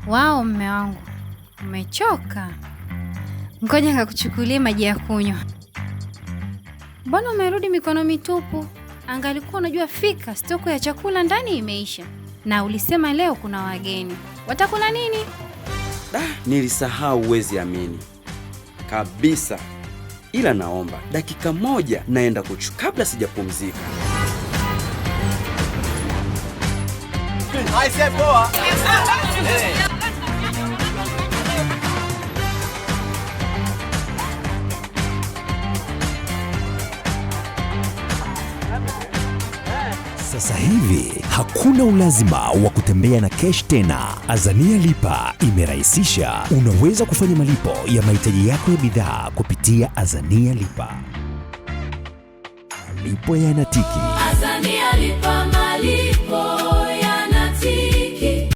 Wao mume wangu, umechoka. Ngoja nikakuchukulie maji ya kunywa. Mbona umerudi mikono mitupu? Angalikuwa unajua fika stoko ya chakula ndani imeisha. Na ulisema leo kuna wageni. Watakula nini? Nilisahau, uwezi amini kabisa. Ila naomba dakika moja naenda kabla sijapumzika. Poa. Sasa hivi hakuna ulazima wa kutembea na cash tena. Azania Lipa imerahisisha. Unaweza kufanya malipo ya mahitaji yako ya bidhaa kupitia Azania Lipa. Malipo yanatiki. Azania Lipa malipo.